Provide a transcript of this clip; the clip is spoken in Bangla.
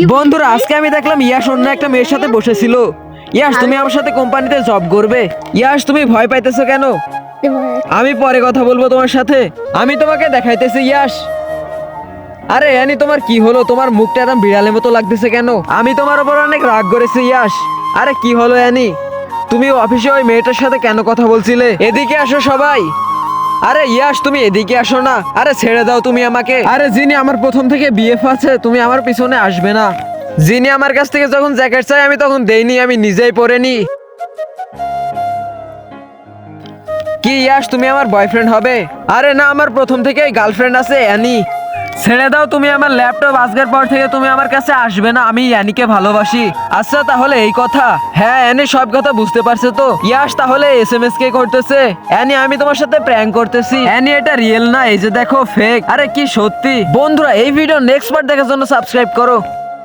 বন্ধুরা আজকে আমি দেখলাম ইয়াশ অন্য একটা মেয়ের সাথে বসেছিল। ইয়াশ তুমি আমার সাথে কোম্পানিতে জব করবে? ইয়াশ তুমি ভয় পাইতেছো কেন? আমি পরে কথা বলবো তোমার সাথে, আমি তোমাকে দেখাইতেছি ইয়াশ। আরে অ্যানি তোমার কি হলো? তোমার মুখটা একদম বিড়ালের মতো লাগতেছে কেন? আমি তোমার উপর অনেক রাগ করেছি ইয়াশ। আরে কি হলো অ্যানি? তুমি অফিসে ওই মেয়েটার সাথে কেন কথা বলছিলে? এদিকে আসো সবাই। আরে ইয়াশ তুমি এদিকে আসো না। আরে ছেড়ে দাও তুমি আমাকে। আরে যিনি আমার প্রথম থেকে বিএফ আছে, তুমি আমার পিছনে আসবে না। যিনি আমার কাছ থেকে যখন জ্যাকেট চাই আমি তখন দেইনি, আমি নিজেই পরে নি। কি ইয়াশ তুমি আমার বয়ফ্রেন্ড হবে? আরে না, আমার প্রথম থেকেই গার্লফ্রেন্ড আছে অ্যানি। ছেড়ে দাও তুমি আমার ল্যাপটপ, আজকের পর থেকে তুমি আমার কাছে আসবে না, আমি অ্যানিকে ভালোবাসি। আচ্ছা তাহলে এই কথা? হ্যাঁ অ্যানি সব কথা বুঝতে পারছে তো। ইয়াশ তাহলে এসএমএস কে করতেছে? অ্যানি আমি তোমার সাথে প্র্যাঙ্ক করতেছি। অ্যানি এটা রিয়েল না, এই যে দেখো ফেক। আরে কি সত্যি? বন্ধুরা এই ভিডিও নেক্সট পার্ট দেখার জন্য সাবস্ক্রাইব করো।